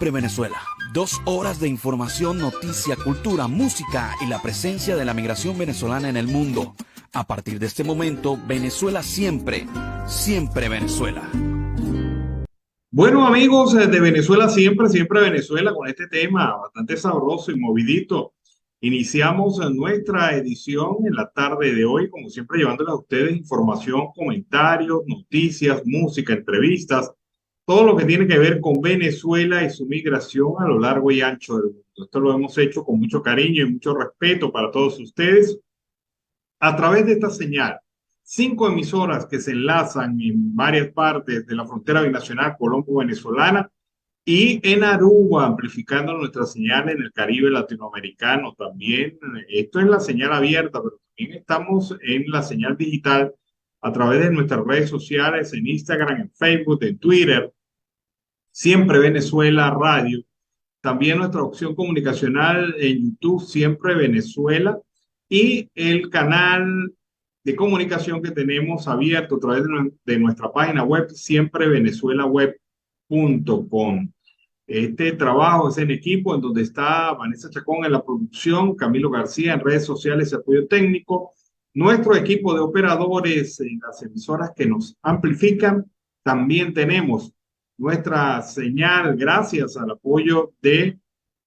Siempre Venezuela. 2 horas de información, noticia, cultura, música y la presencia de la migración venezolana en el mundo. A partir de este momento, Venezuela siempre, siempre Venezuela. Bueno, amigos de Venezuela siempre, siempre Venezuela, con este tema bastante sabroso y movidito. Iniciamos nuestra edición en la tarde de hoy, como siempre, llevándoles a ustedes información, comentarios, noticias, música, entrevistas, todo lo que tiene que ver con Venezuela y su migración a lo largo y ancho del mundo. Esto lo hemos hecho con mucho cariño y mucho respeto para todos ustedes a través de esta señal. 5 emisoras que se enlazan en varias partes de la frontera binacional colombo-venezolana y en Aruba, amplificando nuestra señal en el Caribe latinoamericano también. Esto es la señal abierta, pero también estamos en la señal digital a través de nuestras redes sociales, en Instagram, en Facebook, en Twitter, Siempre Venezuela Radio. También nuestra opción comunicacional en YouTube, Siempre Venezuela, y el canal de comunicación que tenemos abierto a través de nuestra página web, siemprevenezuelaweb.com. Este trabajo es en equipo, en donde está Vanessa Chacón en la producción, Camilo García en redes sociales y apoyo técnico, nuestro equipo de operadores en las emisoras que nos amplifican. También tenemos nuestra señal gracias al apoyo de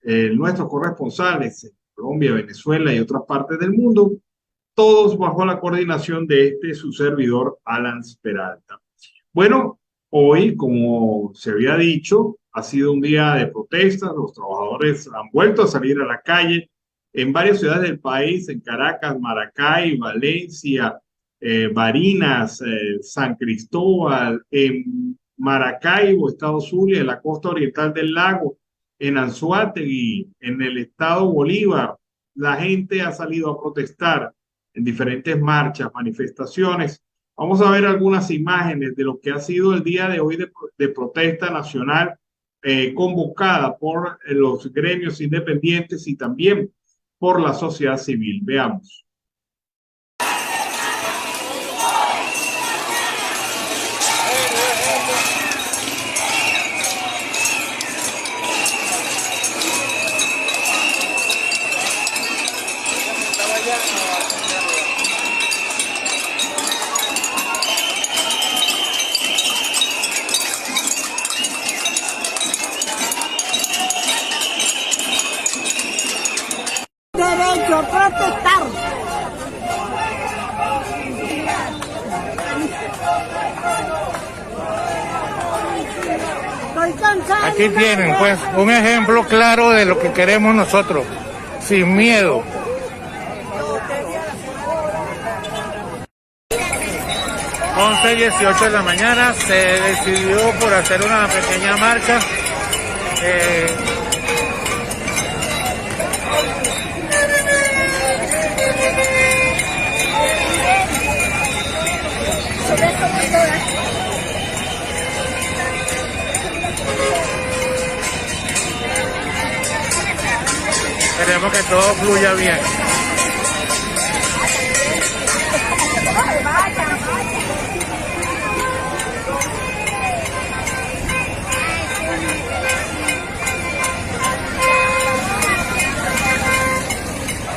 nuestros corresponsales en Colombia, Venezuela y otras partes del mundo, todos bajo la coordinación de su servidor, Alan Peralta. Bueno, hoy, como se había dicho, ha sido un día de protestas. Los trabajadores han vuelto a salir a la calle en varias ciudades del país, en Caracas, Maracay, Valencia, Barinas, San Cristóbal, en Maracaibo, estado Zulia, en la costa oriental del lago, en Anzoátegui, en el estado Bolívar. La gente ha salido a protestar en diferentes marchas, manifestaciones. Vamos a ver algunas imágenes de lo que ha sido el día de hoy de protesta nacional convocada por los gremios independientes y también por la sociedad civil. Veamos. Derecho a protestar. Estoy cansada. Aquí tienen pues un ejemplo claro de lo que queremos nosotros, sin miedo. 11:18 de la mañana se decidió por hacer una pequeña marcha. Queremos que todo fluya bien.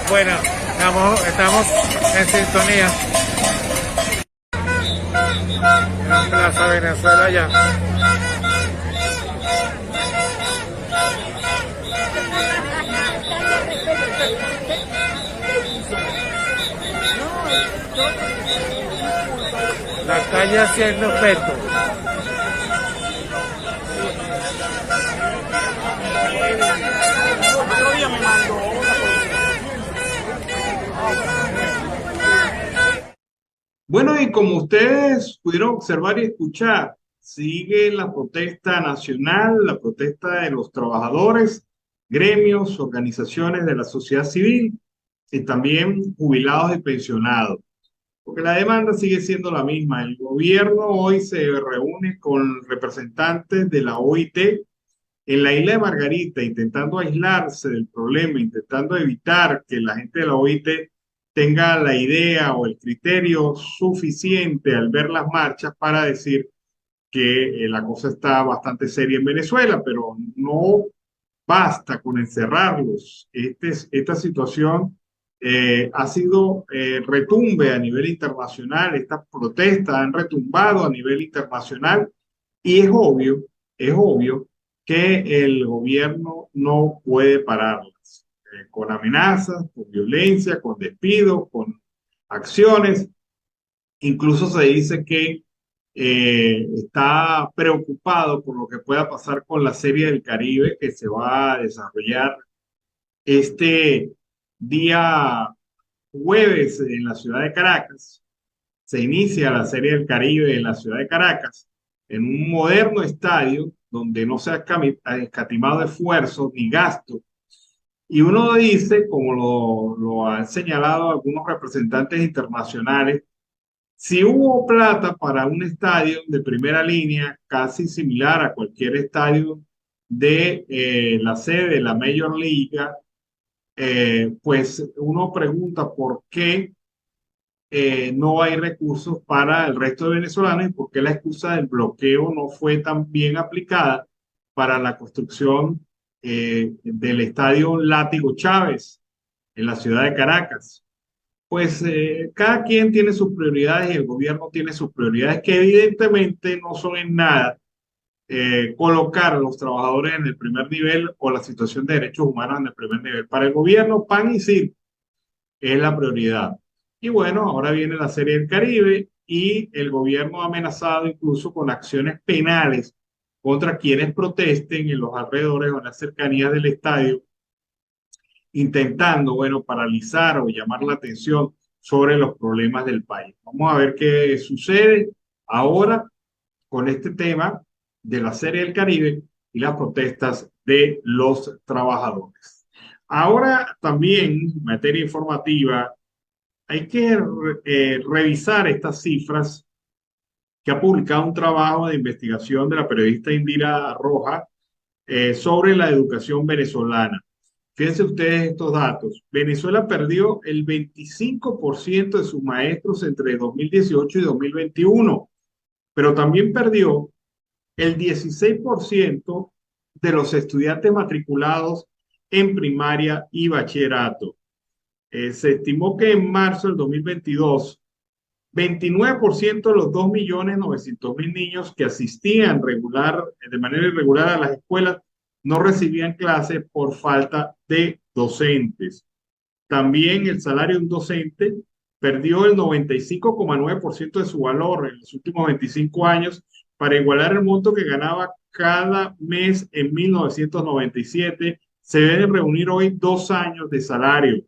Bueno, estamos en sintonía. En Plaza Venezuela ya. La calle haciendo efecto. Bueno, y como ustedes pudieron observar y escuchar, sigue la protesta nacional, la protesta de los trabajadores, gremios, organizaciones de la sociedad civil y también jubilados y pensionados. Porque la demanda sigue siendo la misma. El gobierno hoy se reúne con representantes de la OIT en la isla de Margarita, intentando aislarse del problema, intentando evitar que la gente de la OIT tenga la idea o el criterio suficiente al ver las marchas para decir que la cosa está bastante seria en Venezuela, pero no basta con encerrarlos. Esta situación ha sido retumbe a nivel internacional, estas protestas han retumbado a nivel internacional y es obvio que el gobierno no puede pararlas, con amenazas, con violencia, con despidos, con acciones. Incluso se dice que está preocupado por lo que pueda pasar con la Serie del Caribe que se va a desarrollar este día jueves en la ciudad de Caracas. Se inicia la Serie del Caribe en la ciudad de Caracas, en un moderno estadio donde no se ha escatimado esfuerzo ni gasto. Y uno dice, como lo han señalado algunos representantes internacionales, si hubo plata para un estadio de primera línea, casi similar a cualquier estadio de la sede de la Major League, pues uno pregunta por qué no hay recursos para el resto de venezolanos y por qué la excusa del bloqueo no fue tan bien aplicada para la construcción del estadio Látigo Chávez en la ciudad de Caracas. Pues cada quien tiene sus prioridades y el gobierno tiene sus prioridades que evidentemente no son en nada colocar a los trabajadores en el primer nivel o la situación de derechos humanos en el primer nivel. Para el gobierno, pan y circo es la prioridad. Y bueno, ahora viene la Serie del Caribe y el gobierno ha amenazado incluso con acciones penales contra quienes protesten en los alrededores o en las cercanías del estadio, intentando, bueno, paralizar o llamar la atención sobre los problemas del país. Vamos a ver qué sucede ahora con este tema de la Serie del Caribe y las protestas de los trabajadores. Ahora también, en materia informativa, hay que revisar estas cifras que ha publicado un trabajo de investigación de la periodista Indira Roja sobre la educación venezolana. Fíjense ustedes estos datos. Venezuela perdió el 25% de sus maestros entre 2018 y 2021, pero también perdió el 16% de los estudiantes matriculados en primaria y bachillerato. Se estimó que en marzo del 2022, 29% de los 2.900.000 niños que asistían de manera irregular a las escuelas no recibían clases por falta de docentes. También el salario de un docente perdió el 95,9% de su valor en los últimos 25 años para igualar el monto que ganaba cada mes en 1997. Se deben reunir hoy 2 años de salario.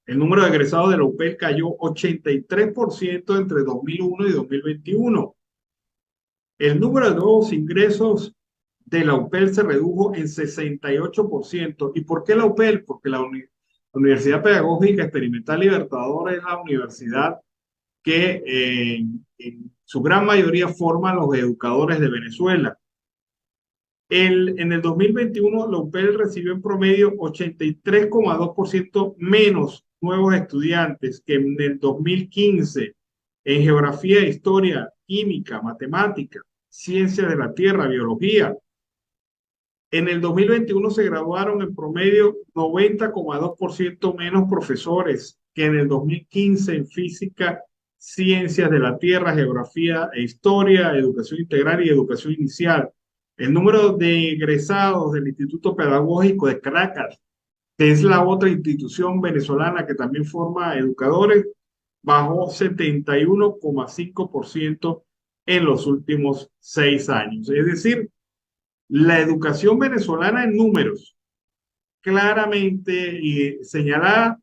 El número de egresados de la UPEL cayó 83% entre 2001 y 2021. El número de nuevos ingresos de la UPEL se redujo en 68%. ¿Y por qué la UPEL? Porque la Universidad Pedagógica Experimental Libertador es la universidad que en su gran mayoría forma a los educadores de Venezuela. En el 2021, la UPEL recibió en promedio 83,2% menos nuevos estudiantes que en el 2015 en geografía, historia, química, matemática, ciencias de la tierra, biología. En el 2021 se graduaron en promedio 90,2% menos profesores que en el 2015 en física, ciencias de la tierra, geografía e historia, educación integral y educación inicial. El número de egresados del Instituto Pedagógico de Caracas, que es la otra institución venezolana que también forma educadores, bajó 71,5% en los últimos 6 años. Es decir, la educación venezolana en números claramente y señalada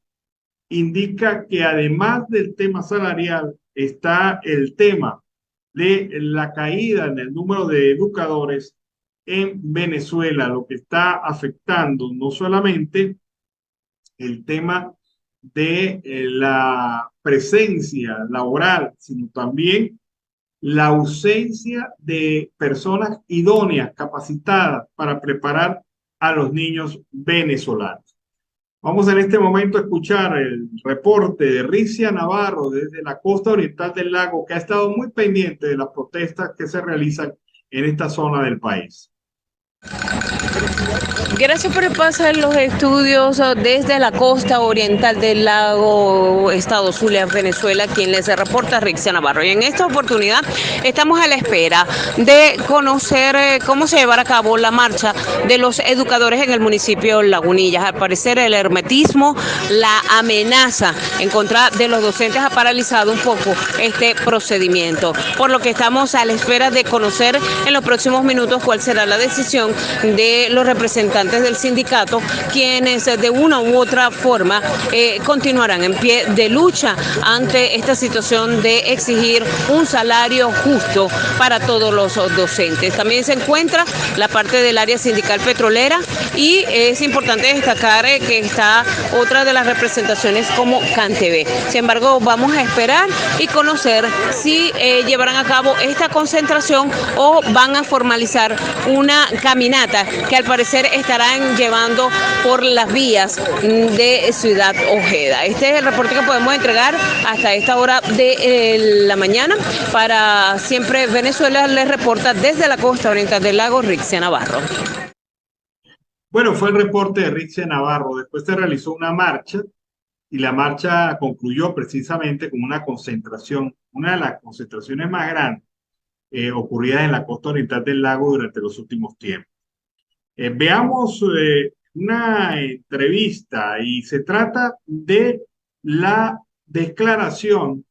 indica que además del tema salarial está el tema de la caída en el número de educadores en Venezuela, lo que está afectando no solamente el tema de la presencia laboral, sino también la ausencia de personas idóneas, capacitadas para preparar a los niños venezolanos. Vamos en este momento a escuchar el reporte de Rixia Navarro desde la costa oriental del lago, que ha estado muy pendiente de las protestas que se realizan en esta zona del país. Gracias por el paso en los estudios desde la costa oriental del lago, Estado Zulia, Venezuela, quien les reporta Rixia Navarro. Y en esta oportunidad estamos a la espera de conocer cómo se llevará a cabo la marcha de los educadores en el municipio Lagunillas. Al parecer el hermetismo, la amenaza en contra de los docentes ha paralizado un poco este procedimiento, por lo que estamos a la espera de conocer en los próximos minutos cuál será la decisión de los representantes del sindicato, quienes de una u otra forma continuarán en pie de lucha ante esta situación de exigir un salario justo para todos los docentes. También se encuentra la parte del área sindical petrolera y es importante destacar que está otra de las representaciones como CanTV. Sin embargo, vamos a esperar y conocer si llevarán a cabo esta concentración o van a formalizar una caminata que al parecer estarán llevando por las vías de Ciudad Ojeda. Este es el reporte que podemos entregar hasta esta hora de la mañana. Para Siempre Venezuela les reporta desde la costa oriental del lago Rixia Navarro. Bueno, fue el reporte de Rixia Navarro. Después se realizó una marcha y la marcha concluyó precisamente con una concentración, una de las concentraciones más grandes ocurridas en la costa oriental del lago durante los últimos tiempos. Veamos una entrevista y se trata de la declaración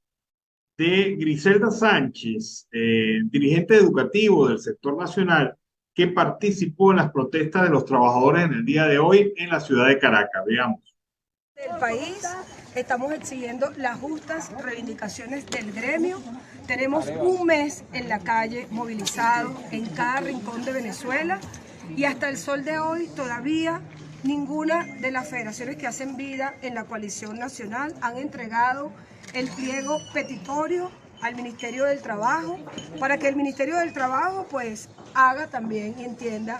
de Griselda Sánchez, dirigente educativo del sector nacional, que participó en las protestas de los trabajadores en el día de hoy en la ciudad de Caracas. Veamos. Del país, estamos exigiendo las justas reivindicaciones del gremio. Tenemos un mes en la calle movilizado en cada rincón de Venezuela y hasta el sol de hoy todavía ninguna de las federaciones que hacen vida en la coalición nacional han entregado el pliego petitorio al Ministerio del Trabajo para que el Ministerio del Trabajo pues haga también y entienda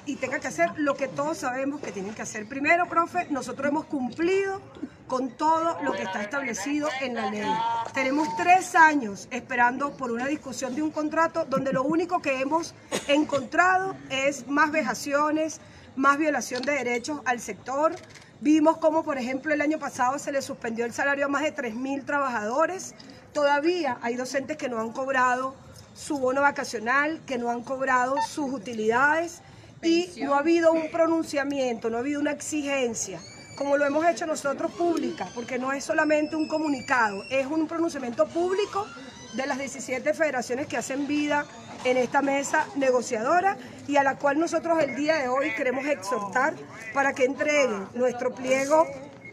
y tenga que hacer lo que todos sabemos que tienen que hacer. Primero, profe, nosotros hemos cumplido con todo lo que está establecido en la ley. Tenemos 3 años esperando por una discusión de un contrato donde lo único que hemos encontrado es más vejaciones, más violación de derechos al sector. Vimos como, por ejemplo, el año pasado se le suspendió el salario a más de 3.000 trabajadores. Todavía hay docentes que no han cobrado su bono vacacional, que no han cobrado sus utilidades y no ha habido un pronunciamiento, no ha habido una exigencia, como lo hemos hecho nosotros pública, porque no es solamente un comunicado, es un pronunciamiento público de las 17 federaciones que hacen vida en esta mesa negociadora y a la cual nosotros el día de hoy queremos exhortar para que entreguen nuestro pliego,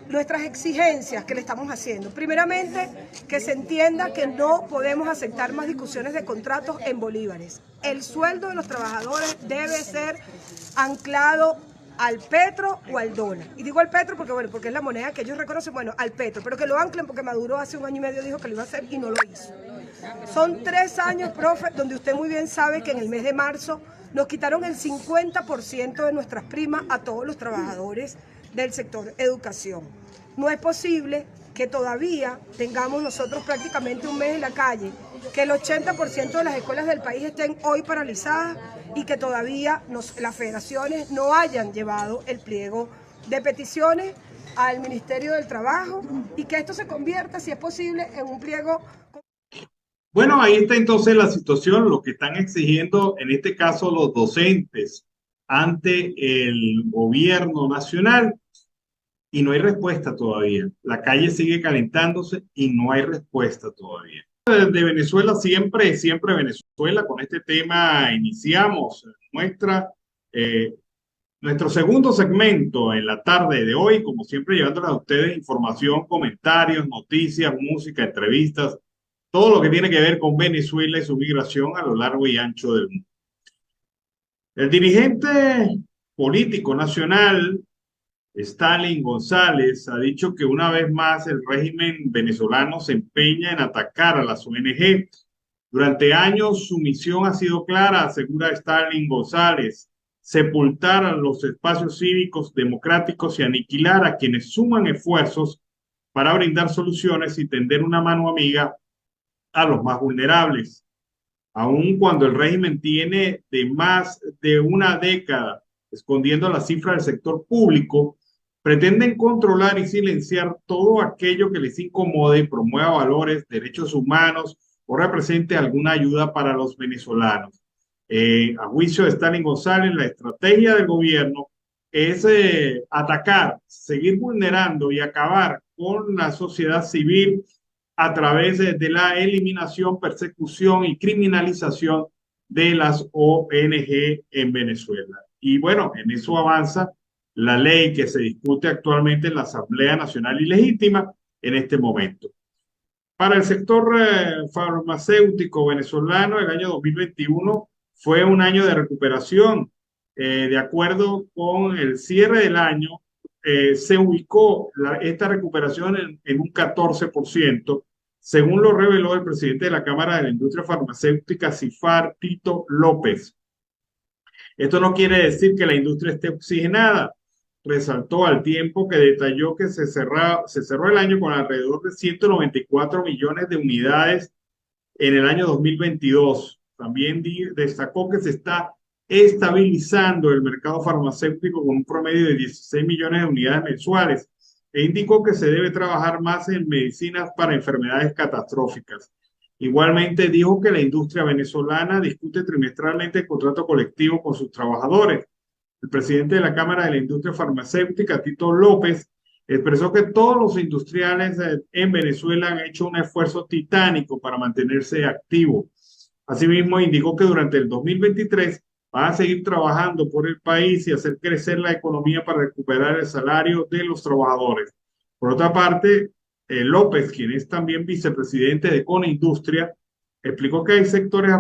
nuestras exigencias que le estamos haciendo. Primeramente, que se entienda que no podemos aceptar más discusiones de contratos en bolívares. El sueldo de los trabajadores debe ser anclado al petro o al dólar. Y digo al petro porque, bueno, porque es la moneda que ellos reconocen, bueno, al petro, pero que lo anclen porque Maduro hace 1 año y medio dijo que lo iba a hacer y no lo hizo. Son 3 años, profe, donde usted muy bien sabe que en el mes de marzo nos quitaron el 50% de nuestras primas a todos los trabajadores del sector educación. No es posible que todavía tengamos nosotros prácticamente un mes en la calle, que el 80% de las escuelas del país estén hoy paralizadas y que todavía las federaciones no hayan llevado el pliego de peticiones al Ministerio del Trabajo y que esto se convierta, si es posible, en un pliego. Bueno, ahí está entonces la situación, lo que están exigiendo en este caso los docentes ante el gobierno nacional y no hay respuesta todavía. La calle sigue calentándose y no hay respuesta todavía. Desde Venezuela, siempre Venezuela, con este tema iniciamos nuestro segundo segmento en la tarde de hoy, como siempre llevándoles a ustedes información, comentarios, noticias, música, entrevistas, todo lo que tiene que ver con Venezuela y su migración a lo largo y ancho del mundo. El dirigente político nacional, Stalin González, ha dicho que una vez más el régimen venezolano se empeña en atacar a las ONG. Durante años su misión ha sido clara, asegura Stalin González, sepultar a los espacios cívicos democráticos y aniquilar a quienes suman esfuerzos para brindar soluciones y tender una mano amiga a los más vulnerables. Aun cuando el régimen tiene de más de una década escondiendo la cifra del sector público, pretenden controlar y silenciar todo aquello que les incomode y promueva valores, derechos humanos o represente alguna ayuda para los venezolanos. A juicio de Stalin González, la estrategia del gobierno es atacar, seguir vulnerando y acabar con la sociedad civil a través de la eliminación, persecución y criminalización de las ONG en Venezuela. Y bueno, en eso avanza la ley que se discute actualmente en la Asamblea Nacional Ilegítima en este momento. Para el sector farmacéutico venezolano, el año 2021 fue un año de recuperación. De acuerdo con el cierre del año, se ubicó esta recuperación en un 14%, según lo reveló el presidente de la Cámara de la Industria Farmacéutica, CIFAR, Tito López. Esto no quiere decir que la industria esté oxigenada. Resaltó al tiempo que detalló que se cerró el año con alrededor de 194 millones de unidades en el año 2022. También destacó que se está estabilizando el mercado farmacéutico con un promedio de 16 millones de unidades mensuales e indicó que se debe trabajar más en medicinas para enfermedades catastróficas. Igualmente dijo que la industria venezolana discute trimestralmente el contrato colectivo con sus trabajadores. El presidente de la Cámara de la Industria Farmacéutica, Tito López, expresó que todos los industriales en Venezuela han hecho un esfuerzo titánico para mantenerse activos. Asimismo, indicó que durante el 2023 van a seguir trabajando por el país y hacer crecer la economía para recuperar el salario de los trabajadores. Por otra parte, López, quien es también vicepresidente de Conindustria, explicó que hay sectores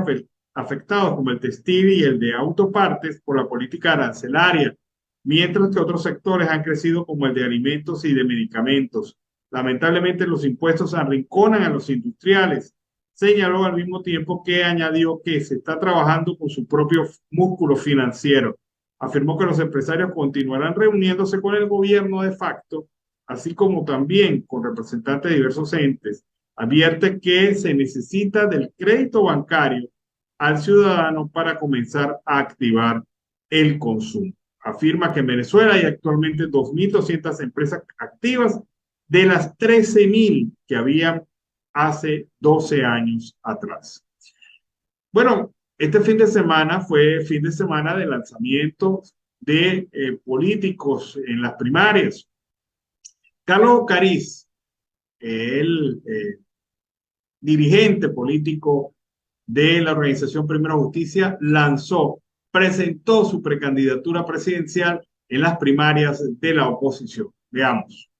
afectados como el textil y el de autopartes por la política arancelaria, mientras que otros sectores han crecido como el de alimentos y de medicamentos. Lamentablemente los impuestos arrinconan a los industriales. Señaló al mismo tiempo que añadió que se está trabajando con su propio músculo financiero. Afirmó que los empresarios continuarán reuniéndose con el gobierno de facto, así como también con representantes de diversos entes. Advierte que se necesita del crédito bancario al ciudadano para comenzar a activar el consumo. Afirma que en Venezuela hay actualmente 2.200 empresas activas de las 13.000 que habían hace 12 años atrás. Bueno, este fin de semana fue fin de semana de lanzamiento de políticos en las primarias. Carlos Ocariz, el dirigente político de la organización Primera Justicia, presentó su precandidatura presidencial en las primarias de la oposición. Veamos.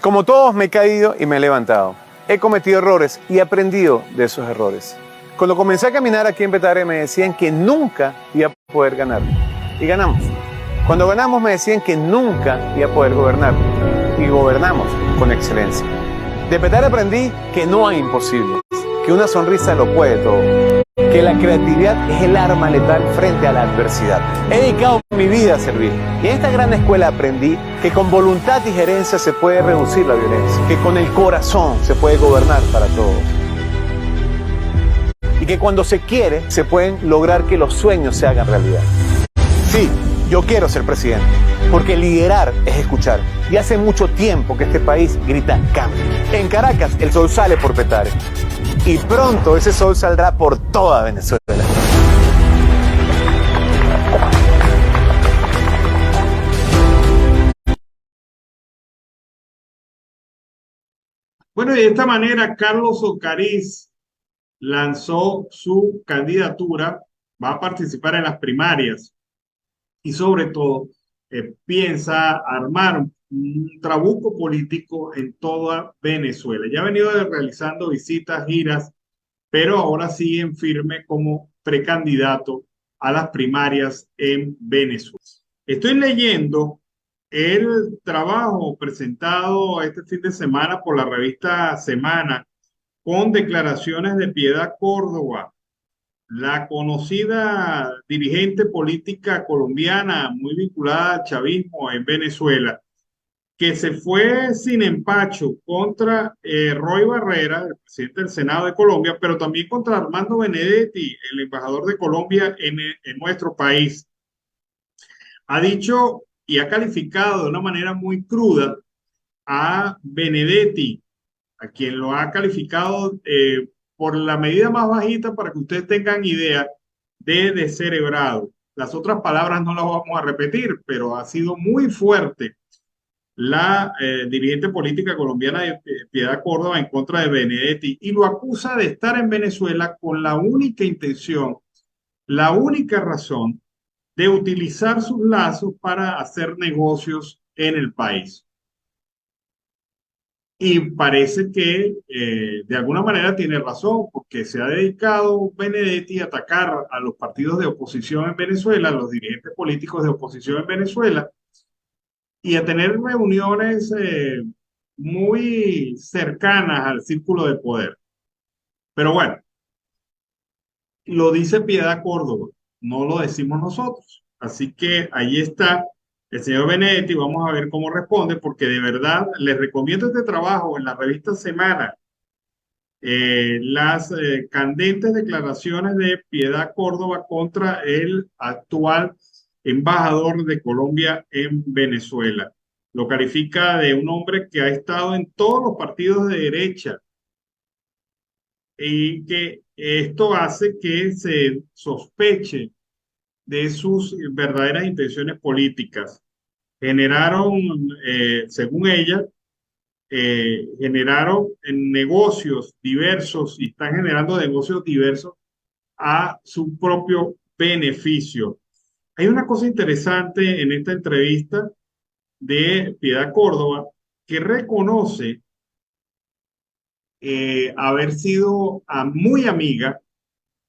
Como todos me he caído y me he levantado. He cometido errores y he aprendido de esos errores. Cuando comencé a caminar aquí en Petare me decían que nunca iba a poder ganar. Y ganamos. Cuando ganamos me decían que nunca iba a poder gobernar. Y gobernamos con excelencia. De Petare aprendí que no hay imposibles, que una sonrisa lo puede todo, que la creatividad es el arma letal frente a la adversidad. He dedicado mi vida a servir. Y en esta gran escuela aprendí que con voluntad y gerencia se puede reducir la violencia, que con el corazón se puede gobernar para todos. Y que cuando se quiere, se pueden lograr que los sueños se hagan realidad. Sí, yo quiero ser presidente, porque liderar es escuchar. Y hace mucho tiempo que este país grita cambio. En Caracas, el sol sale por Petare. Y pronto ese sol saldrá por toda Venezuela. Bueno, y de esta manera Carlos Ocariz lanzó su candidatura, va a participar en las primarias y sobre todo piensa armar un trabuco político en toda Venezuela. Ya ha venido realizando visitas, giras, pero ahora sigue en firme como precandidato a las primarias en Venezuela. Estoy leyendo el trabajo presentado este fin de semana por la revista Semana con declaraciones de Piedad Córdoba. la conocida dirigente política colombiana muy vinculada al chavismo en Venezuela, que se fue sin empacho contra Roy Barrera, el presidente del Senado de Colombia, pero también contra Armando Benedetti, el embajador de Colombia en nuestro país. Ha dicho y ha calificado de una manera muy cruda a Benedetti, a quien lo ha calificado por la medida más bajita para que ustedes tengan idea de descerebrado. Las otras palabras no las vamos a repetir, pero ha sido muy fuerte la dirigente política colombiana Piedad Córdoba en contra de Benedetti y lo acusa de estar en Venezuela con la única intención, la única razón de utilizar sus lazos para hacer negocios en el país. Y parece que de alguna manera tiene razón, porque se ha dedicado Benedetti a atacar a los partidos de oposición en Venezuela, a los dirigentes políticos de oposición en Venezuela, y a tener reuniones muy cercanas al círculo de poder. Pero bueno, lo dice Piedad Córdoba, no lo decimos nosotros. Así que ahí está el señor Benedetti, vamos a ver cómo responde, porque de verdad les recomiendo este trabajo en la revista Semana, las candentes declaraciones de Piedad Córdoba contra el actual embajador de Colombia en Venezuela. Lo califica de un hombre que ha estado en todos los partidos de derecha y que esto hace que se sospeche de sus verdaderas intenciones políticas. Generaron, según ella, generaron negocios diversos y están generando negocios diversos a su propio beneficio. Hay una cosa interesante en esta entrevista de Piedad Córdoba que reconoce haber sido muy amiga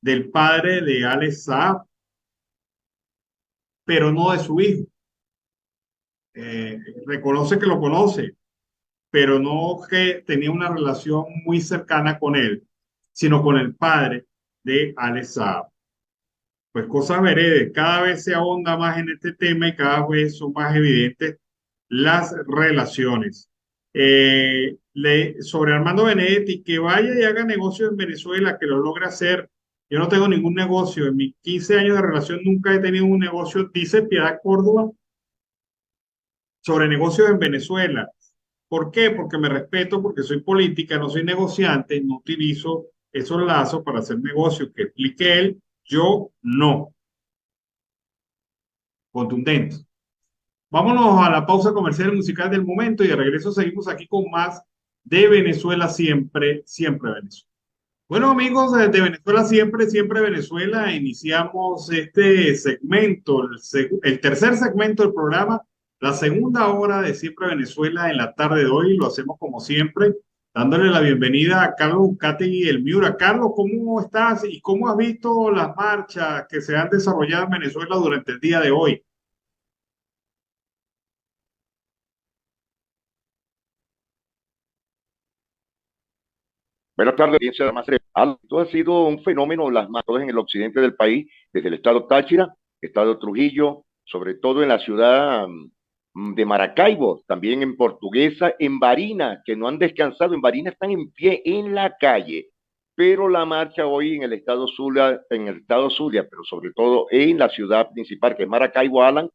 del padre de Alex Saab, pero no de su hijo. Reconoce que lo conoce, pero no que tenía una relación muy cercana con él, sino con el padre de Alex Saab. Pues cosas veredes, cada vez se ahonda más en este tema y cada vez son más evidentes las relaciones. Sobre Armando Benedetti, que vaya y haga negocios en Venezuela, que lo logre hacer. Yo no tengo ningún negocio, en mis 15 años de relación nunca he tenido un negocio, dice Piedad Córdoba, sobre negocios en Venezuela. ¿Por qué? Porque me respeto, porque soy política, no soy negociante, no utilizo esos lazos para hacer negocios. Que explique él, yo no. Contundente. Vámonos a la pausa comercial musical del momento y de regreso seguimos aquí con más de Venezuela siempre, siempre Venezuela. Bueno, amigos de Venezuela siempre, siempre Venezuela, iniciamos este segmento, el tercer segmento del programa, la segunda hora de Siempre Venezuela en la tarde de hoy. Lo hacemos como siempre, dándole la bienvenida a Carlos Uzcategui El Miura. Carlos, ¿cómo estás y cómo has visto las marchas que se han desarrollado en Venezuela durante el día de hoy? Buenas tardes, audiencia de más. Esto ha sido un fenómeno, las marchas en el occidente del país, desde el estado Táchira, estado Trujillo, sobre todo en la ciudad de Maracaibo, también en Portuguesa, en Barinas, que no han descansado, en Barinas están en pie en la calle, pero la marcha hoy en el estado Zulia, pero sobre todo en la ciudad principal, que es Maracaibo, Alan,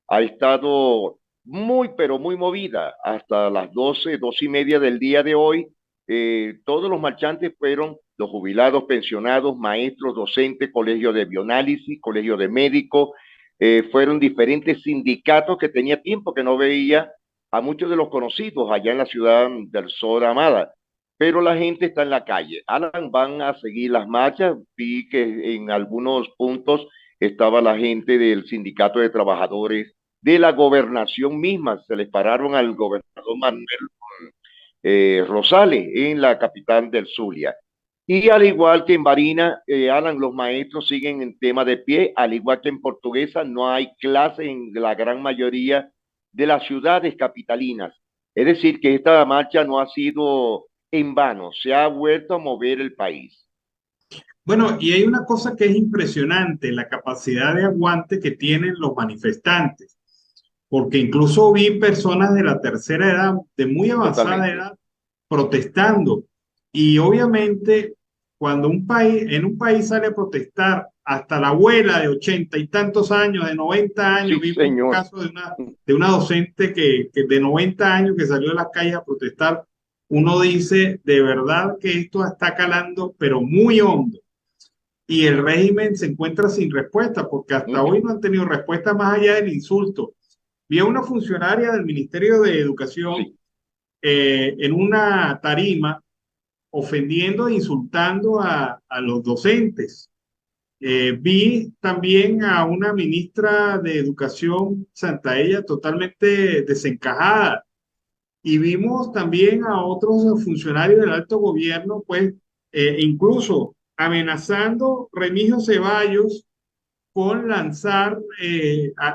ha estado muy, pero muy movida hasta las 12:30 del día de hoy. Todos los marchantes fueron los jubilados, pensionados, maestros, docentes, colegio de bioanálisis, colegio de médicos, fueron diferentes sindicatos que tenía tiempo que no veía a muchos de los conocidos allá en la ciudad del Sol Amada, pero la gente está en la calle. Alan, van a seguir las marchas, vi que en algunos puntos estaba la gente del sindicato de trabajadores de la gobernación misma, se les pararon al gobernador Manuel Rosales en la capital del Zulia. Y al igual que en Barinas, Alan, los maestros siguen en tema de pie, al igual que en Portuguesa, no hay clases en la gran mayoría de las ciudades capitalinas. Es decir, que esta marcha no ha sido en vano, se ha vuelto a mover el país. Bueno, y hay una cosa que es impresionante, la capacidad de aguante que tienen los manifestantes, porque incluso vi personas de la tercera edad, de muy avanzada Totalmente. edad, protestando. Y obviamente, cuando en un país sale a protestar, hasta la abuela de 80 y tantos años, de 90 años, Sí, vimos un señor. caso de una docente que de 90 años que salió a las calles a protestar, uno dice, de verdad que esto está calando, pero muy hondo. Y el régimen se encuentra sin respuesta, porque hasta hoy no han tenido respuesta más allá del insulto. Vi a una funcionaria del Ministerio de Educación Sí, en una tarima ofendiendo e insultando a los docentes. Vi también a una ministra de Educación, Santaella, totalmente desencajada. Y vimos también a otros funcionarios del alto gobierno, pues, incluso amenazando Remigio Ceballos con lanzar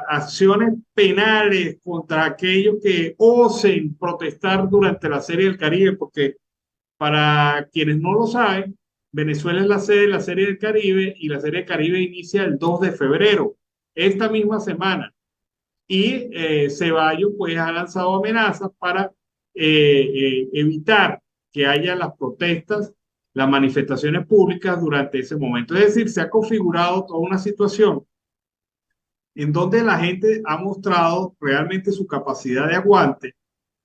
acciones penales contra aquellos que osen protestar durante la Serie del Caribe, porque para quienes no lo saben, Venezuela es la sede de la Serie del Caribe y la Serie del Caribe inicia el 2 de febrero, esta misma semana. Y Ceballos pues ha lanzado amenazas para evitar que haya las protestas, las manifestaciones públicas durante ese momento. Es decir, se ha configurado toda una situación en donde la gente ha mostrado realmente su capacidad de aguante,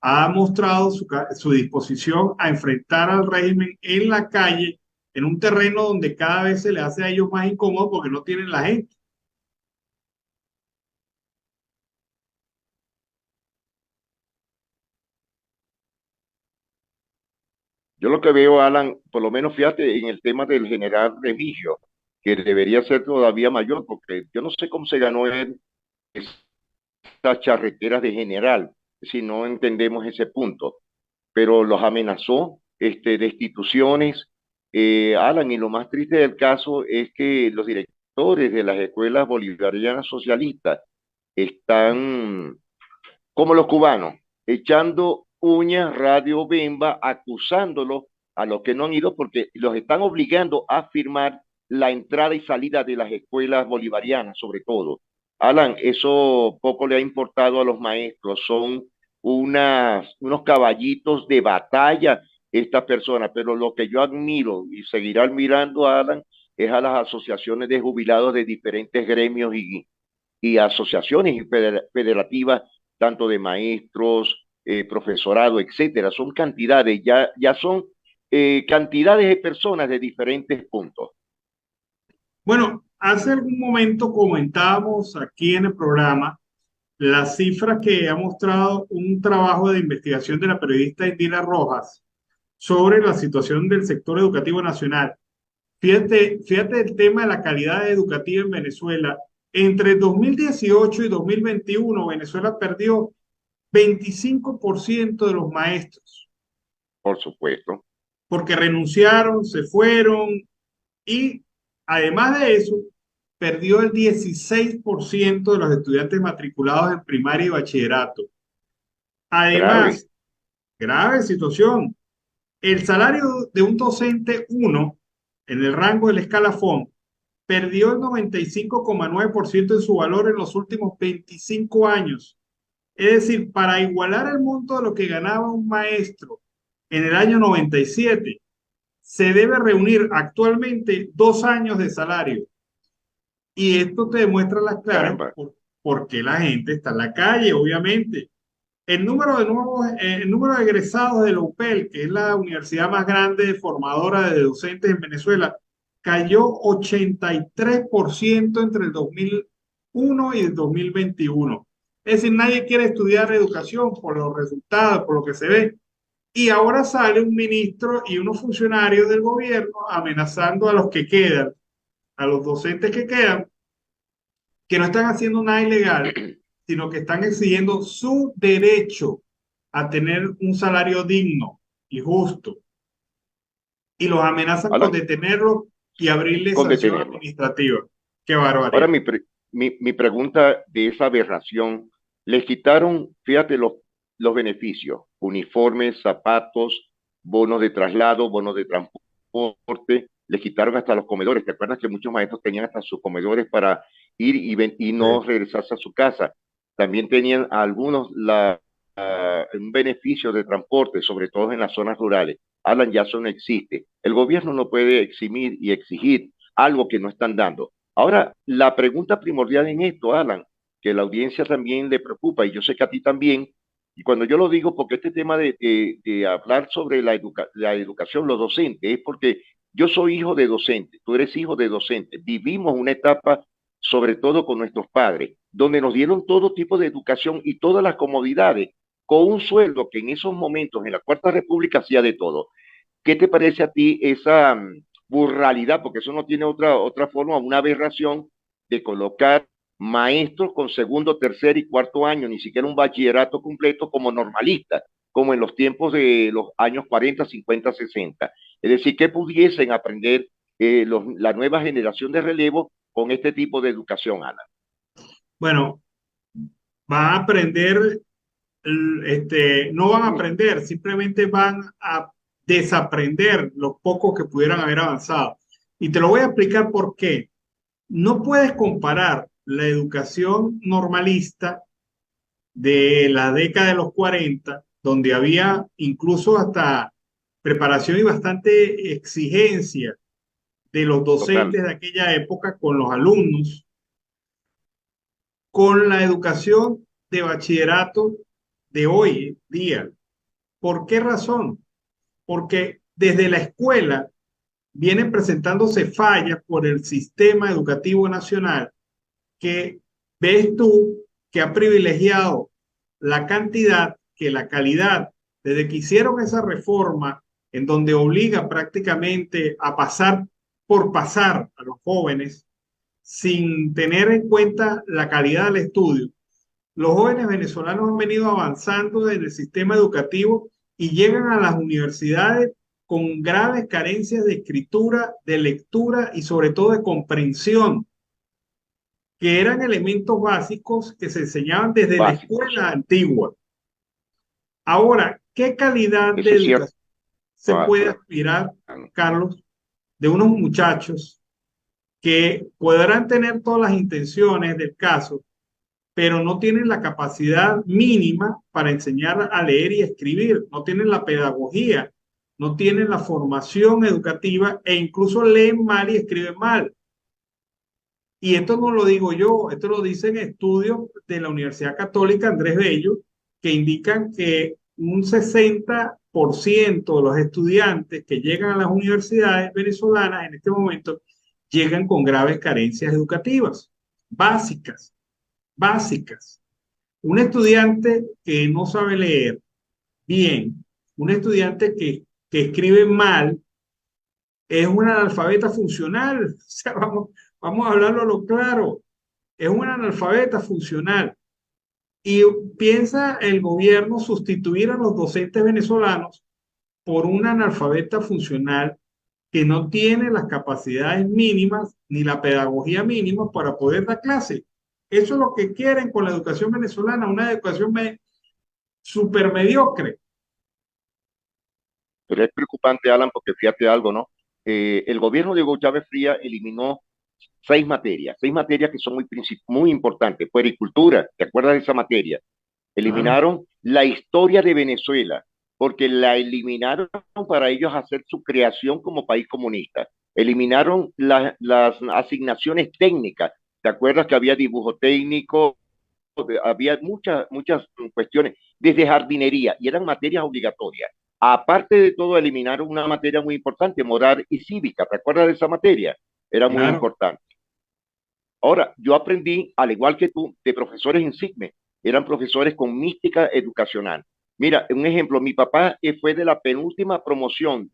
ha mostrado su disposición a enfrentar al régimen en la calle, en un terreno donde cada vez se le hace a ellos más incómodo porque no tienen la gente. yo lo que veo, Alan, por lo menos fíjate en el tema del general Remigio, que debería ser todavía mayor, porque yo no sé cómo se ganó él esas charreteras de general, si no entendemos ese punto, pero los amenazó de instituciones, Alan, y lo más triste del caso es que los directores de las escuelas bolivarianas socialistas están como los cubanos, echando uñas, radio bemba, acusándolos a los que no han ido porque los están obligando a firmar la entrada y salida de las escuelas bolivarianas, sobre todo. Alan, eso poco le ha importado a los maestros, son unos caballitos de batalla estas personas, pero lo que yo admiro y seguiré admirando, Alan, es a las asociaciones de jubilados de diferentes gremios y asociaciones federativas, tanto de maestros, profesorado, etcétera. Son cantidades, ya son cantidades de personas de diferentes puntos. Bueno, hace algún momento comentábamos aquí en el programa las cifras que ha mostrado un trabajo de investigación de la periodista Indira Rojas sobre la situación del sector educativo nacional. Fíjate el tema de la calidad educativa en Venezuela. Entre 2018 y 2021, Venezuela perdió 25% de los maestros Por supuesto. porque renunciaron, se fueron y además de eso, perdió el 16% de los estudiantes matriculados en primaria y bachillerato. Grave. Además, grave situación, el salario de un docente uno en el rango del escalafón perdió el 95,9% de su valor en los últimos 25 años. Es decir, para igualar el monto de lo que ganaba un maestro en el año 97, se debe reunir actualmente 2 años de salario. Y esto te demuestra las claras Caramba. por qué la gente está en la calle, obviamente. El número de egresados de la UPEL, que es la universidad más grande formadora de docentes en Venezuela, cayó 83% entre el 2001 y el 2021. Es decir, nadie quiere estudiar educación por los resultados, por lo que se ve. Y ahora sale un ministro y unos funcionarios del gobierno amenazando a los que quedan, a los docentes que quedan, que no están haciendo nada ilegal, sino que están exigiendo su derecho a tener un salario digno y justo. Y los amenazan con Alan, detenerlos y abrirles con sanción detenerlo. administrativa. Qué Ahora barbaridad. mi pregunta de esa aberración, les quitaron, fíjate, los beneficios, uniformes, zapatos, bonos de traslado, bonos de transporte, les quitaron hasta los comedores. ¿Te acuerdas que muchos maestros tenían hasta sus comedores para ir y no regresarse a su casa? También tenían algunos un beneficio de transporte, sobre todo en las zonas rurales. Alan, ya eso no existe. El gobierno no puede eximir y exigir algo que no están dando. Ahora, la pregunta primordial en esto, Alan, que la audiencia también le preocupa, y yo sé que a ti también, y cuando yo lo digo, porque este tema de hablar sobre la educación, los docentes, es porque yo soy hijo de docente, tú eres hijo de docente, vivimos una etapa, sobre todo con nuestros padres, donde nos dieron todo tipo de educación y todas las comodidades, con un sueldo que en esos momentos, en la Cuarta República, hacía de todo. ¿Qué te parece a ti esa burralidad? Porque eso no tiene otra forma, una aberración de colocar maestros con segundo, tercer y cuarto año, ni siquiera un bachillerato completo como normalistas, como en los tiempos de los años 40, 50, 60. Es decir, que pudiesen aprender la nueva generación de relevo con este tipo de educación, Ana. Bueno, van a aprender, no van a aprender, simplemente van a desaprender los pocos que pudieran haber avanzado. Y te lo voy a explicar por qué. No puedes comparar la educación normalista de la década de los 40, donde había incluso hasta preparación y bastante exigencia de los docentes de aquella época con los alumnos, con la educación de bachillerato de hoy día. ¿Por qué razón? Porque desde la escuela vienen presentándose fallas por el sistema educativo nacional que ves tú que ha privilegiado la cantidad que la calidad. Desde que hicieron esa reforma en donde obliga prácticamente a pasar por pasar a los jóvenes sin tener en cuenta la calidad del estudio, los jóvenes venezolanos han venido avanzando en el sistema educativo y llegan a las universidades con graves carencias de escritura, de lectura y sobre todo de comprensión, que eran elementos básicos que se enseñaban desde la escuela antigua. Ahora, ¿qué calidad de educación se puede aspirar, Carlos, de unos muchachos que podrán tener todas las intenciones del caso, pero no tienen la capacidad mínima para enseñar a leer y escribir, no tienen la pedagogía, no tienen la formación educativa e incluso leen mal y escriben mal? Y esto no lo digo yo, esto lo dicen estudios de la Universidad Católica Andrés Bello, que indican que un 60% de los estudiantes que llegan a las universidades venezolanas en este momento llegan con graves carencias educativas, básicas. Un estudiante que no sabe leer bien, un estudiante que escribe mal, es un analfabeta funcional. O sea, vamos a hablarlo a lo claro. Es un analfabeta funcional. Y piensa el gobierno sustituir a los docentes venezolanos por un analfabeta funcional que no tiene las capacidades mínimas ni la pedagogía mínima para poder dar clase. Eso es lo que quieren con la educación venezolana, una educación súper mediocre. Pero es preocupante, Alan, porque fíjate algo, ¿no? El gobierno de Hugo Chávez Frías eliminó 6 materias que son muy importantes. Puericultura, ¿te acuerdas de esa materia? Eliminaron la historia de Venezuela, porque la eliminaron para ellos hacer su creación como país comunista. Eliminaron las asignaciones técnicas. ¿Te acuerdas que había dibujo técnico? Había muchas cuestiones, desde jardinería, y eran materias obligatorias. Aparte de todo, eliminaron una materia muy importante, moral y cívica. ¿Te acuerdas de esa materia? Era muy importante. Ahora, yo aprendí, al igual que tú, de profesores insignes. Eran profesores con mística educacional. Mira, un ejemplo, mi papá fue de la penúltima promoción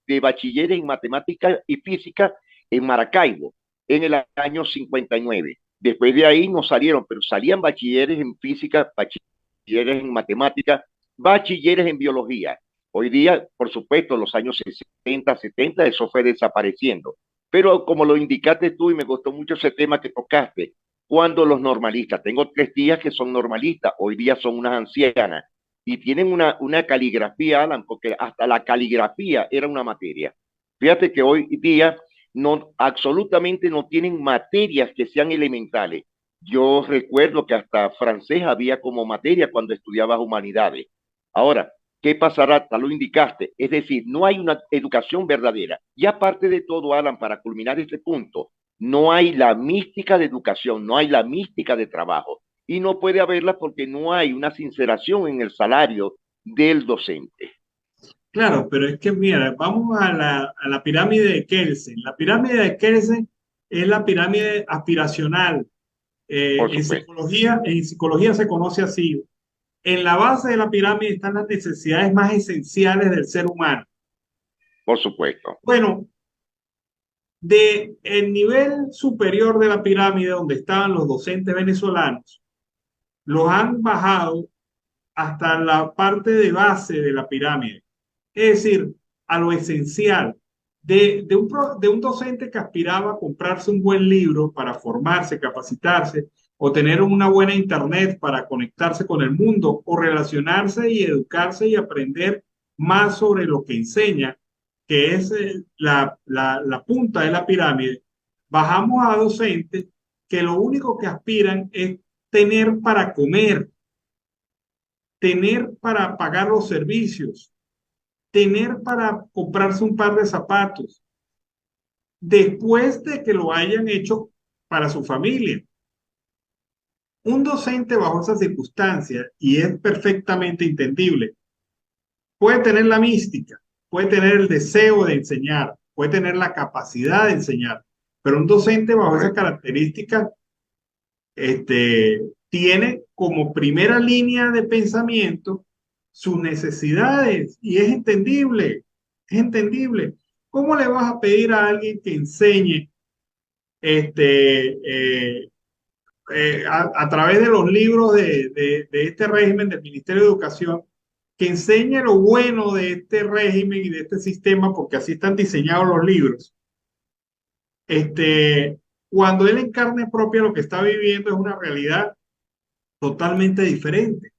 de bachilleres en matemática y física en Maracaibo, en el año 59. Después de ahí no salieron, pero salían bachilleres en física, bachilleres en matemática, bachilleres en biología. Hoy día, por supuesto, los años 60, 70, eso fue desapareciendo. Pero como lo indicaste tú, y me gustó mucho ese tema que tocaste, cuando los normalistas, tengo 3 tías que son normalistas, hoy día son unas ancianas, y tienen una caligrafía, Alan, porque hasta la caligrafía era una materia. Fíjate que hoy día no, absolutamente no tienen materias que sean elementales. Yo recuerdo que hasta francés había como materia cuando estudiabas humanidades. Ahora, ¿qué pasará? Tal lo indicaste. Es decir, no hay una educación verdadera. Y aparte de todo, Alan, para culminar este punto, no hay la mística de educación, no hay la mística de trabajo. Y no puede haberla porque no hay una sinceración en el salario del docente. Claro, pero es que mira, vamos a la pirámide de Kelsen. La pirámide de Kelsen es la pirámide aspiracional. Por supuesto, En psicología se conoce así. En la base de la pirámide están las necesidades más esenciales del ser humano. por supuesto. Bueno, de el nivel superior de la pirámide donde estaban los docentes venezolanos, los han bajado hasta la parte de base de la pirámide. Es decir, a lo esencial de un docente que aspiraba a comprarse un buen libro para formarse, capacitarse, o tener una buena internet para conectarse con el mundo, o relacionarse y educarse y aprender más sobre lo que enseña, que es la punta de la pirámide. Bajamos a docentes que lo único que aspiran es tener para comer, tener para pagar los servicios, tener para comprarse un par de zapatos, después de que lo hayan hecho para su familia. Un docente bajo esas circunstancias, y es perfectamente entendible, puede tener la mística, puede tener el deseo de enseñar, puede tener la capacidad de enseñar, pero un docente bajo esas características tiene como primera línea de pensamiento sus necesidades, y es entendible, es entendible. ¿Cómo le vas a pedir a alguien que enseñe a través de los libros de este régimen del Ministerio de Educación, que enseñe lo bueno de este régimen y de este sistema, porque así están diseñados los libros? Cuando él en carne propia lo que está viviendo es una realidad totalmente diferente.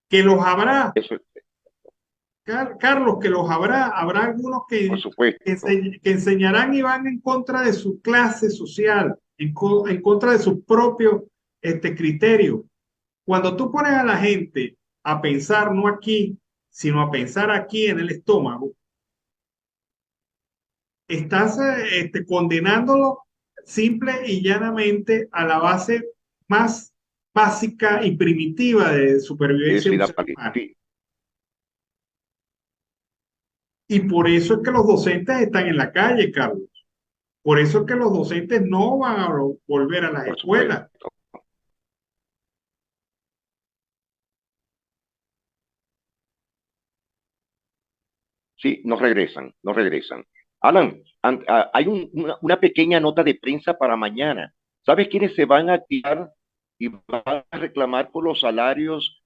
Que los habrá, Eso, Carlos, que los habrá algunos por supuesto. que enseñarán y van en contra de su clase social, en contra de su propio criterio. Cuando tú pones a la gente a pensar no aquí, sino a pensar aquí en el estómago, estás condenándolo simple y llanamente a la base más básica y primitiva de supervivencia de un ser humano. Y por eso es que los docentes están en la calle, Carlos. Por eso es que los docentes no van a volver a las escuelas. Sí, no regresan, no regresan. Alan, hay una pequeña nota de prensa para mañana. ¿Sabes quiénes se van a activar y van a reclamar por los salarios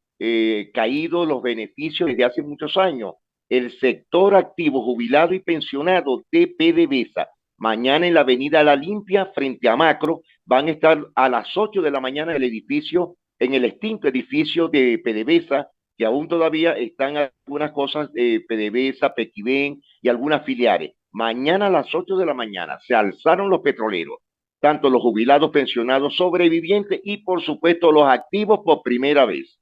caídos, los beneficios desde hace muchos años? El sector activo, jubilado y pensionado de PDVSA. Mañana en la avenida La Limpia, frente a Macro, van a estar a las 8 de la mañana en el edificio, en el extinto edificio de PDVSA, que aún todavía están algunas cosas de PDVSA, Pequiven y algunas filiales. Mañana a las 8 de la mañana se alzaron los petroleros, tanto los jubilados, pensionados, sobrevivientes y por supuesto los activos por primera vez.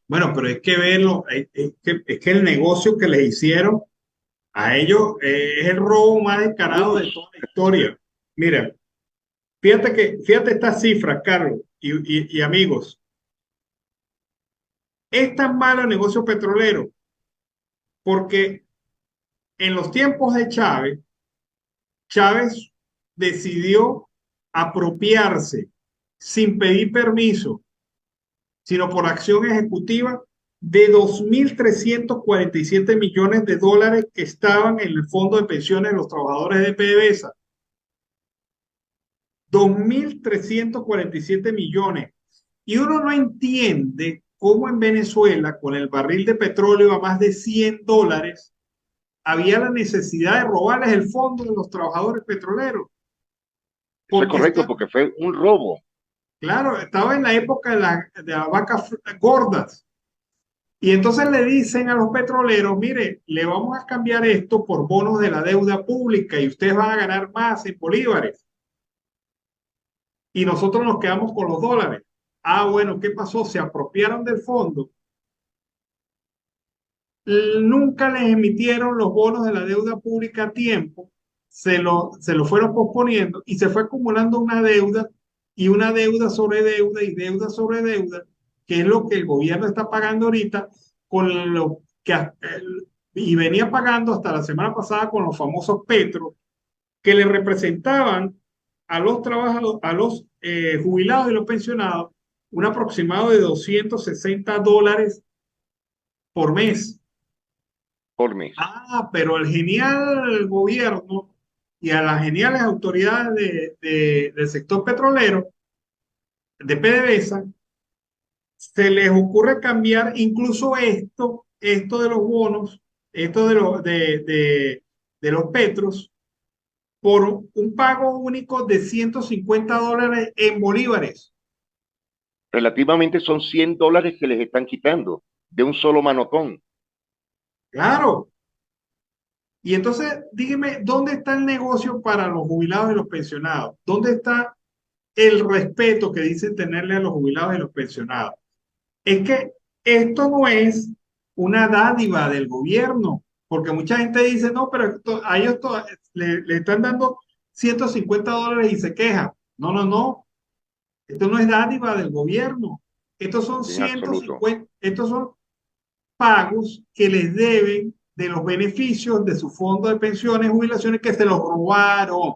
Bueno, pero es que verlo, es que el negocio que les hicieron a ellos es el robo más descarado de toda la historia. Mira, fíjate estas cifras, Carlos y amigos. Es tan malo el negocio petrolero porque en los tiempos de Chávez decidió apropiarse sin pedir permiso, sino por acción ejecutiva, de 2.347 millones de dólares que estaban en el fondo de pensiones de los trabajadores de PDVSA. 2.347 millones. Y uno no entiende cómo en Venezuela, con el barril de petróleo a más de $100, había la necesidad de robarles el fondo de los trabajadores petroleros. Eso es correcto, porque fue un robo. Claro, estaba en la época de las vacas gordas. Y entonces le dicen a los petroleros, mire, le vamos a cambiar esto por bonos de la deuda pública y ustedes van a ganar más en bolívares. Y nosotros nos quedamos con los dólares. Ah, bueno, ¿qué pasó? Se apropiaron del fondo. Nunca les emitieron los bonos de la deuda pública a tiempo, se lo fueron posponiendo y se fue acumulando una deuda y una deuda sobre deuda y deuda sobre deuda, que es lo que el gobierno está pagando ahorita con lo que y venía pagando hasta la semana pasada con los famosos petros que le representaban a los trabajadores, a los jubilados y los pensionados un aproximado de $260 por mes. Por mes. Ah, pero el genial gobierno y a las geniales autoridades del sector petrolero, de PDVSA, se les ocurre cambiar incluso esto de los bonos, esto de los petros, por un pago único de $150 en bolívares. Relativamente son $100 que les están quitando de un solo manotón. Claro. Y entonces, dígame, ¿dónde está el negocio para los jubilados y los pensionados? ¿Dónde está el respeto que dicen tenerle a los jubilados y los pensionados? Es que esto no es una dádiva del gobierno, porque mucha gente dice, no, pero a ellos le están dando $150 y se quejan. No, no, no. Esto no es dádiva del gobierno. Estos son 150, estos son pagos que les deben de los beneficios de su fondo de pensiones y jubilaciones que se los robaron.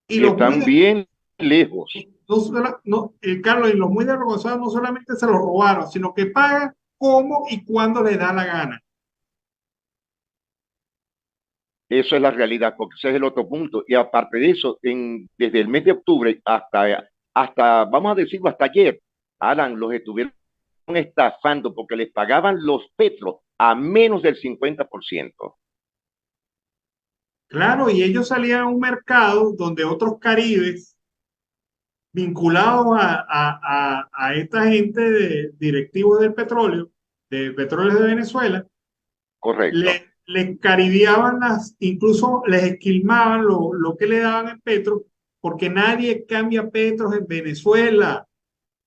Y están bien lejos. Carlos, y los muy desvergonzados no solamente se los robaron, sino que pagan cómo y cuándo les da la gana. Eso es la realidad, porque ese es el otro punto. Y aparte de eso, desde el mes de octubre hasta, vamos a decirlo, hasta ayer, Alan, los estuvieron estafando porque les pagaban los petros a menos del 50%. Claro, y ellos salían a un mercado donde otros caribes vinculados a esta gente de directivos del petróleo, de Petróleos de Venezuela, correcto, les caribeaban incluso les esquilmaban lo que le daban en petro, porque nadie cambia petros en Venezuela.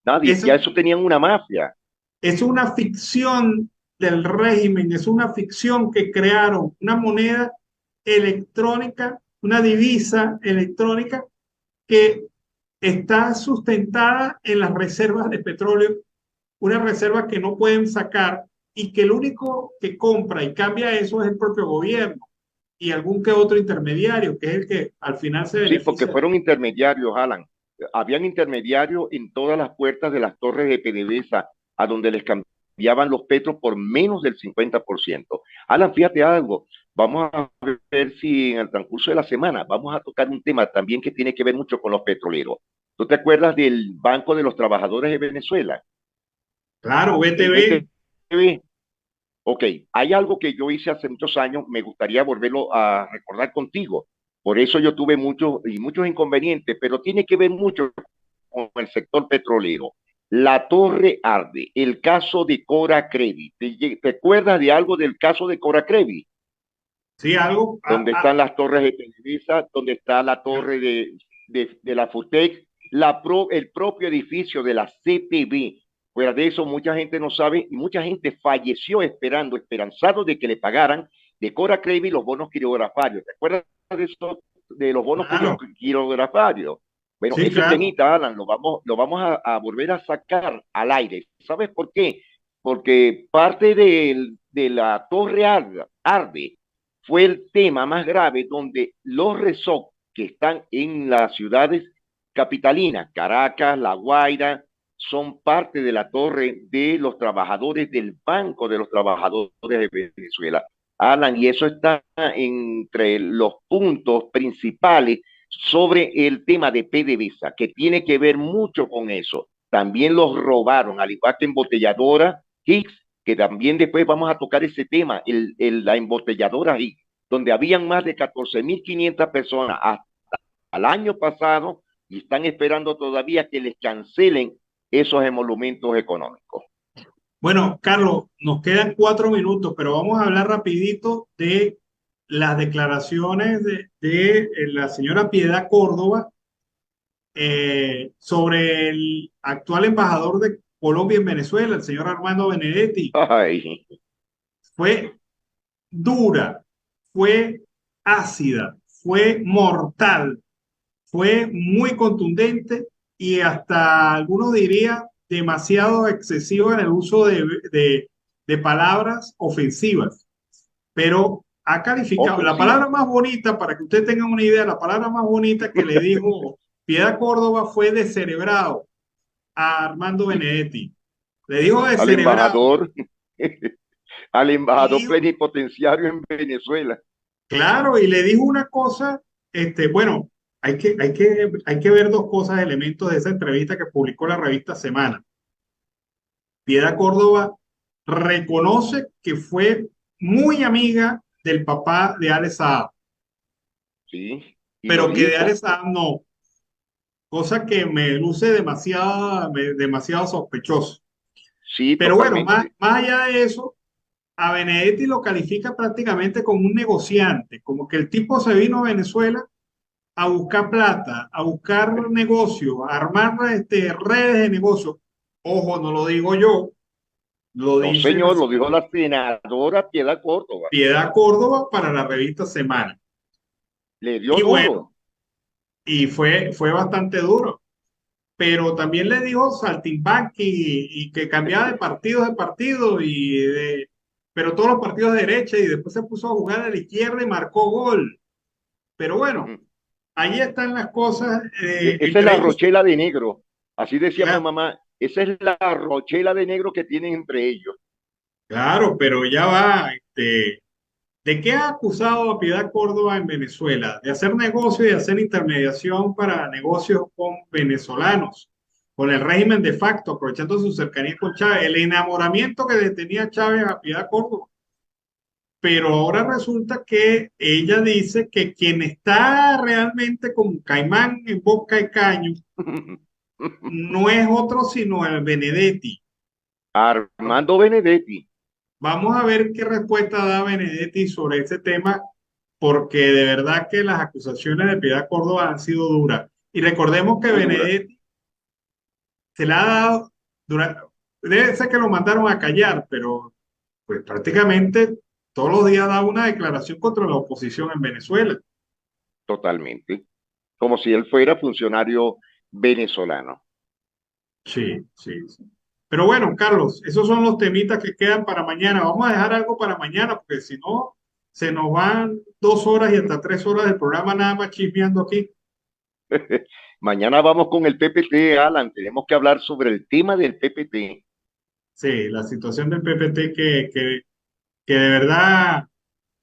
Nadie, ya eso tenían una mafia. Es una ficción del régimen, es una ficción que crearon, una moneda electrónica, una divisa electrónica que está sustentada en las reservas de petróleo, una reserva que no pueden sacar y que el único que compra y cambia eso es el propio gobierno y algún que otro intermediario, que es el que al final se beneficia. Sí, porque fueron intermediarios, Alan. Habían intermediarios en todas las puertas de las torres de PDVSA, a donde les cambiaban los petros por menos del 50%. Alan, fíjate algo, vamos a ver si en el transcurso de la semana vamos a tocar un tema también que tiene que ver mucho con los petroleros. ¿Tú te acuerdas del Banco de los Trabajadores de Venezuela? Claro, BTV. Ok, hay algo que yo hice hace muchos años, me gustaría volverlo a recordar contigo. Por eso yo tuve muchos inconvenientes, pero tiene que ver mucho con el sector petrolero. La Torre arde, el caso de Cora Crevi. ¿Te acuerdas de algo del caso de Cora Crevi? Sí, algo. Donde están las torres de Televisa, donde está la torre de la FUTEC, el propio edificio de la CPB. Fuera de eso, mucha gente no sabe y mucha gente falleció esperanzado de que le pagaran de Cora Crevi los bonos quirografarios. ¿Te acuerdas de eso, de los bonos quirografarios? Bueno, sí, ese temita, Alan, lo vamos a volver a sacar al aire. ¿Sabes por qué? Porque parte de la Torre Arde fue el tema más grave donde los resorts que están en las ciudades capitalinas, Caracas, La Guaira, son parte de la torre de los trabajadores del Banco de los Trabajadores de Venezuela. Alan, y eso está entre los puntos principales sobre el tema de PDVSA, que tiene que ver mucho con eso. También los robaron, al igual que embotelladora Higgs, que también después vamos a tocar ese tema, la embotelladora Higgs, donde habían más de 14.500 personas hasta el año pasado y están esperando todavía que les cancelen esos emolumentos económicos. Bueno, Carlos, nos quedan 4 minutos, pero vamos a hablar rapidito de las declaraciones de la señora Piedad Córdoba sobre el actual embajador de Colombia en Venezuela, el señor Armando Benedetti. Ay, Fue dura, fue ácida, fue mortal, fue muy contundente y hasta algunos dirían demasiado excesivo en el uso de palabras ofensivas. Pero ha calificado la palabra más bonita, para que usted tenga una idea, la palabra más bonita que le dijo Piedad Córdoba fue descerebrado a Armando Benedetti. Le dijo descerebrado. al embajador plenipotenciario en Venezuela. Claro, y le dijo una cosa, bueno, hay que ver dos cosas, elementos de esa entrevista que publicó la revista Semana. Piedad Córdoba reconoce que fue muy amiga del papá de Alex Saab. Sí. Pero que de Alex Saab no. Cosa que me luce demasiado sospechoso. Sí, pero totalmente. Bueno, más allá de eso, a Benedetti lo califica prácticamente como un negociante, como que el tipo se vino a Venezuela a buscar plata, a buscar negocio, a armar redes de negocio. Ojo, no lo digo yo, no, señor, lo dijo la senadora Piedad Córdoba. Piedad Córdoba para la revista Semana. Le dio y duro. Bueno, y fue bastante duro. Pero también le dijo saltimbanqui y que cambiaba de partido, pero todos los partidos de derecha, y después se puso a jugar a la izquierda y marcó gol. Pero bueno, ahí están las cosas. Esa es la rochela de negro, así decía mi mamá, esa es la rochela de negro que tienen entre ellos. Claro, pero ya va, ¿de qué ha acusado a Piedad Córdoba en Venezuela? De hacer negocio y de hacer intermediación para negocios con venezolanos, con el régimen de facto, aprovechando su cercanía con Chávez, el enamoramiento que le tenía Chávez a Piedad Córdoba. Pero ahora resulta que ella dice que quien está realmente como caimán en boca de caño no es otro sino el Benedetti. Armando Benedetti. Vamos a ver qué respuesta da Benedetti sobre este tema, porque de verdad que las acusaciones de Piedad Córdoba han sido duras. Y recordemos que Benedetti se le ha dado, debe ser que lo mandaron a callar, pero pues prácticamente todos los días da una declaración contra la oposición en Venezuela. Totalmente. Como si él fuera funcionario venezolano. Sí. Pero bueno, Carlos, esos son los temitas que quedan para mañana. Vamos a dejar algo para mañana, porque si no, se nos van 2 horas y hasta 3 horas del programa nada más chismeando aquí. Mañana vamos con el PPT, Alan. Tenemos que hablar sobre el tema del PPT. Sí, la situación del PPT que de verdad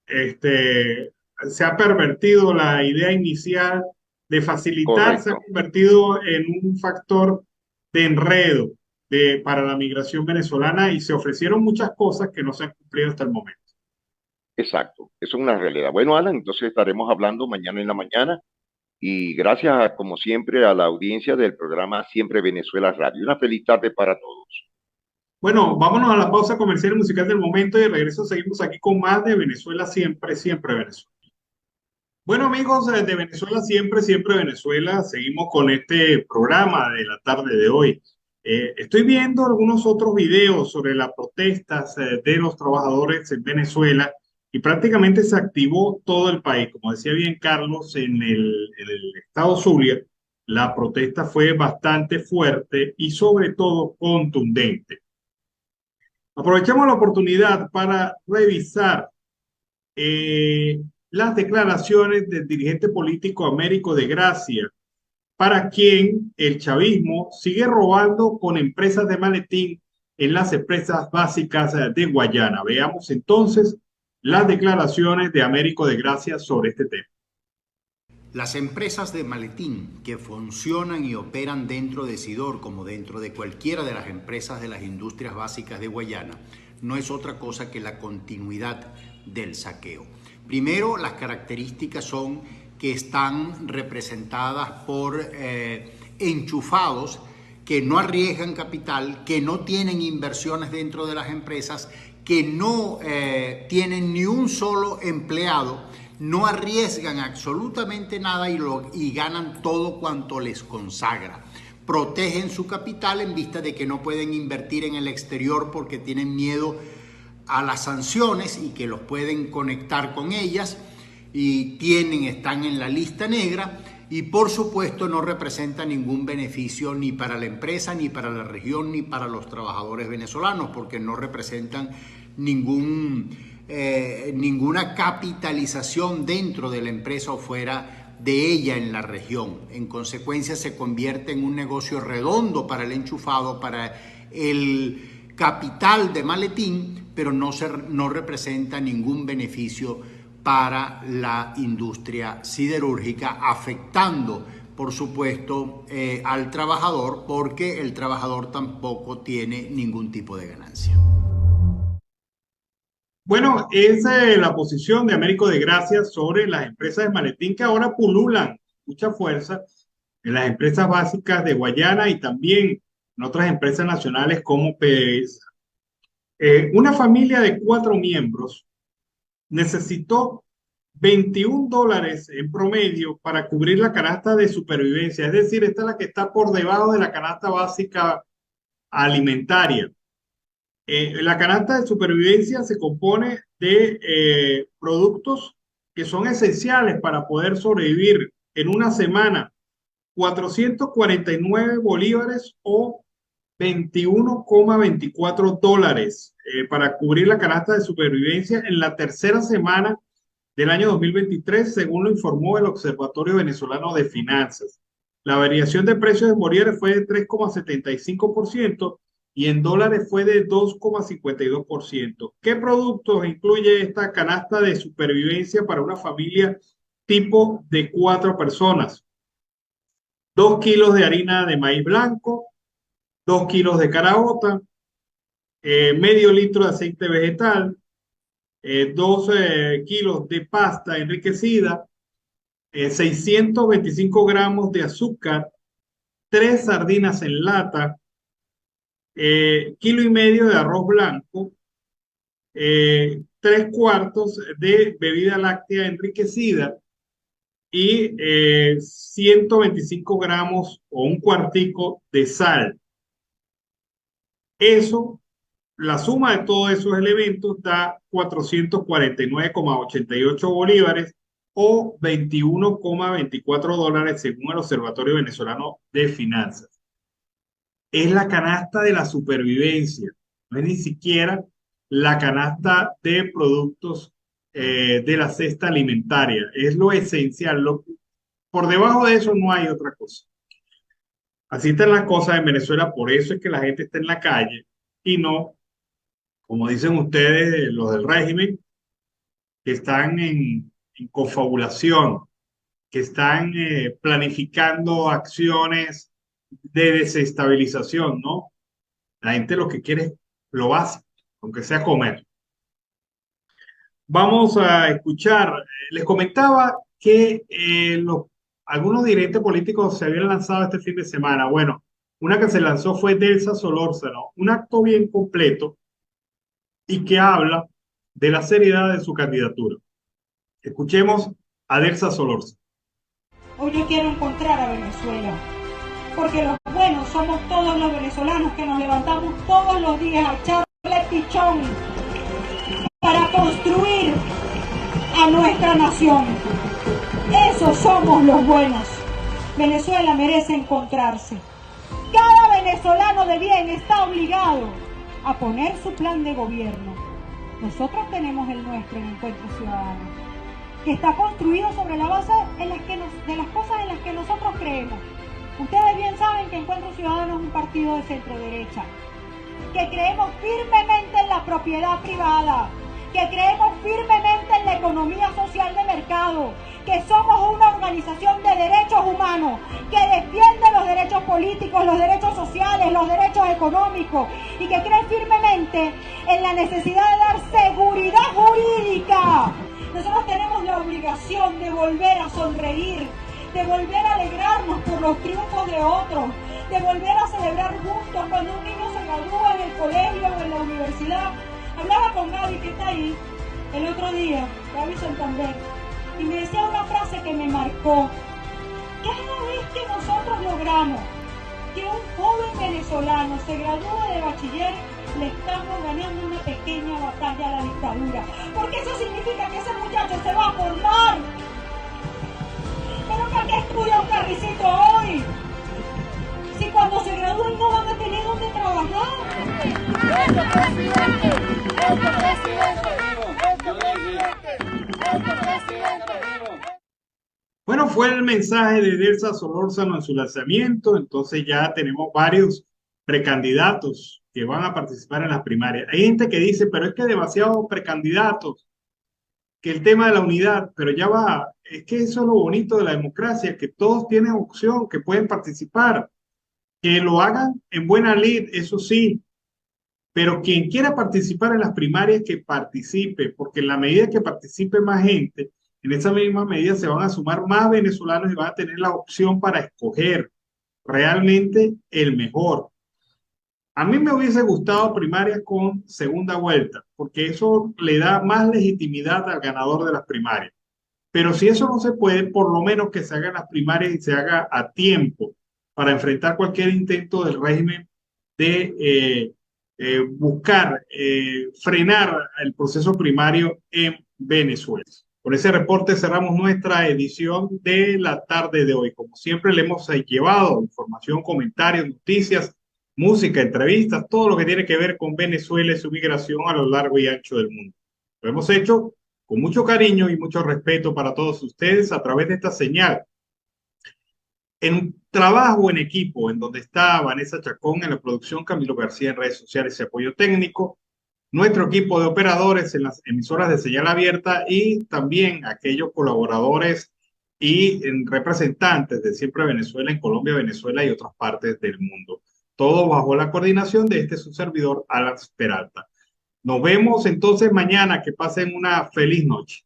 se ha pervertido la idea inicial de facilitar. Correcto. Se ha convertido en un factor de enredo para la migración venezolana, y se ofrecieron muchas cosas que no se han cumplido hasta el momento. Exacto, eso es una realidad. Bueno, Alan, entonces estaremos hablando mañana en la mañana, y gracias, como siempre, a la audiencia del programa Siempre Venezuela Radio. Una feliz tarde para todos. Bueno, vámonos a la pausa comercial y musical del momento, y de regreso seguimos aquí con más de Venezuela Siempre, Siempre Venezuela. Bueno, amigos de Venezuela Siempre, Siempre Venezuela, seguimos con este programa de la tarde de hoy. Estoy viendo algunos otros videos sobre las protestas de los trabajadores en Venezuela, y prácticamente se activó todo el país. Como decía bien Carlos, en el estado Zulia, la protesta fue bastante fuerte y sobre todo contundente. Aprovechamos la oportunidad para revisar las declaraciones del dirigente político Américo de Gracia, para quien el chavismo sigue robando con empresas de maletín en las empresas básicas de Guayana. Veamos entonces las declaraciones de Américo de Gracia sobre este tema. Las empresas de maletín que funcionan y operan dentro de Sidor, como dentro de cualquiera de las empresas de las industrias básicas de Guayana, no es otra cosa que la continuidad del saqueo. Primero, las características son que están representadas por enchufados que no arriesgan capital, que no tienen inversiones dentro de las empresas, que no tienen ni un solo empleado, no arriesgan absolutamente nada y ganan todo cuanto les consagra. Protegen su capital en vista de que no pueden invertir en el exterior porque tienen miedo a las sanciones y que los pueden conectar con ellas, y están en la lista negra, y por supuesto no representa ningún beneficio ni para la empresa, ni para la región, ni para los trabajadores venezolanos, porque no representan ninguna capitalización dentro de la empresa o fuera de ella en la región. En consecuencia, se convierte en un negocio redondo para el enchufado, para el capital de Maletín, pero no representa ningún beneficio para la industria siderúrgica, afectando, por supuesto, al trabajador, porque el trabajador tampoco tiene ningún tipo de ganancia. Bueno, esa es la posición de Américo de Gracia sobre las empresas de Maletín, que ahora pululan mucha fuerza en las empresas básicas de Guayana y también en otras empresas nacionales como PDVSA. Una familia de 4 miembros necesitó $21 en promedio para cubrir la canasta de supervivencia. Es decir, esta es la que está por debajo de la canasta básica alimentaria. La canasta de supervivencia se compone de productos que son esenciales para poder sobrevivir en una semana. 449 bolívares o $21,24 para cubrir la canasta de supervivencia en la tercera semana del año 2023, según lo informó el Observatorio Venezolano de Finanzas. La variación de precios en bolívares fue de 3,75% y en dólares fue de 2,52%. ¿Qué productos incluye esta canasta de supervivencia para una familia tipo de 4 personas? 2 kilos de harina de maíz blanco, 2 kilos de caraota, medio litro de aceite vegetal, 2 kilos de pasta enriquecida, 625 gramos de azúcar, 3 sardinas en lata, 1,5 kilos de arroz blanco, 3 cuartos de bebida láctea enriquecida y 125 gramos o un cuartico de sal. Eso, la suma de todos esos elementos da 449,88 bolívares o $21,24 según el Observatorio Venezolano de Finanzas. Es la canasta de la supervivencia, no es ni siquiera la canasta de productos de la cesta alimentaria, es lo esencial. Por debajo de eso no hay otra cosa. Así están las cosas en Venezuela, por eso es que la gente está en la calle y no, como dicen ustedes, los del régimen, que están en confabulación, que están planificando acciones de desestabilización, ¿no? La gente lo que quiere es lo básico, aunque sea comer. Vamos a escuchar, les comentaba que algunos dirigentes políticos se habían lanzado este fin de semana. Bueno, una que se lanzó fue Delsa Solórzano, un acto bien completo y que habla de la seriedad de su candidatura. Escuchemos a Delsa Solórzano. Hoy yo quiero encontrar a Venezuela, porque los buenos somos todos los venezolanos que nos levantamos todos los días a echarle pichón para construir a nuestra nación. Esos somos los buenos. Venezuela merece encontrarse. Cada venezolano de bien está obligado a poner su plan de gobierno. Nosotros tenemos el nuestro en Encuentro Ciudadano, que está construido sobre la base de las cosas en las que nosotros creemos. Ustedes bien saben que Encuentro Ciudadano es un partido de centro derecha, que creemos firmemente en la propiedad privada, que creemos firmemente en la economía social de mercado, que somos una organización de derechos humanos, que defiende los derechos políticos, los derechos sociales, los derechos económicos, y que cree firmemente en la necesidad de dar seguridad jurídica. Nosotros tenemos la obligación de volver a sonreír, de volver a alegrarnos por los triunfos de otros, de volver a celebrar juntos cuando un niño se gradúa en el colegio o en la universidad. Hablaba con Gaby, que está ahí, el otro día, Gaby Santander, y me decía una frase que me marcó. Cada vez que nosotros logramos que un joven venezolano se gradúe de bachiller, le estamos ganando una pequeña batalla a la dictadura. Porque eso significa que ese muchacho se va a formar. ¿Pero para qué estudia un carricito hoy? Si cuando se gradúen no van a tener dónde trabajar. Bueno, fue el mensaje de Delsa Solórzano en su lanzamiento. Entonces ya tenemos varios precandidatos que van a participar en las primarias. Hay gente que dice, pero es que demasiados precandidatos, que el tema de la unidad, pero ya va, es que eso es lo bonito de la democracia, que todos tienen opción, que pueden participar, que lo hagan en buena lid, eso sí, pero quien quiera participar en las primarias, que participe, porque en la medida que participe más gente, en esa misma medida se van a sumar más venezolanos y van a tener la opción para escoger realmente el mejor. A mí me hubiese gustado primarias con segunda vuelta, porque eso le da más legitimidad al ganador de las primarias. Pero si eso no se puede, por lo menos que se hagan las primarias y se haga a tiempo para enfrentar cualquier intento del régimen de buscar frenar el proceso primario en Venezuela. Con ese reporte cerramos nuestra edición de la tarde de hoy. Como siempre, le hemos llevado información, comentarios, noticias, música, entrevistas, todo lo que tiene que ver con Venezuela y su migración a lo largo y ancho del mundo. Lo hemos hecho con mucho cariño y mucho respeto para todos ustedes a través de esta señal. En trabajo en equipo, en donde está Vanessa Chacón en la producción, Camilo García en redes sociales y apoyo técnico, nuestro equipo de operadores en las emisoras de señal abierta y también aquellos colaboradores y representantes de Siempre Venezuela en Colombia, Venezuela y otras partes del mundo. Todo bajo la coordinación de su servidor, Alan Peralta. Nos vemos entonces mañana. Que pasen una feliz noche.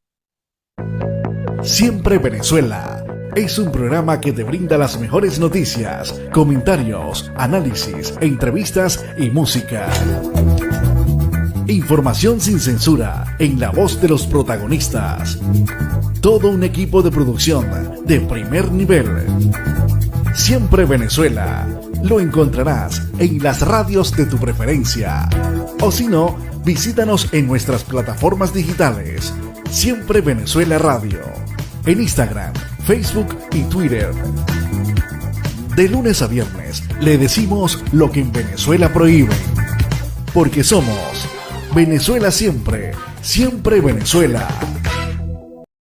Siempre Venezuela es un programa que te brinda las mejores noticias, comentarios, análisis, entrevistas y música. Información sin censura en la voz de los protagonistas. Todo un equipo de producción de primer nivel. Siempre Venezuela. Lo encontrarás en las radios de tu preferencia. O si no, visítanos en nuestras plataformas digitales. Siempre Venezuela Radio. En Instagram, Facebook y Twitter. De lunes a viernes le decimos lo que en Venezuela prohíben. Porque somos Venezuela siempre. Siempre Venezuela.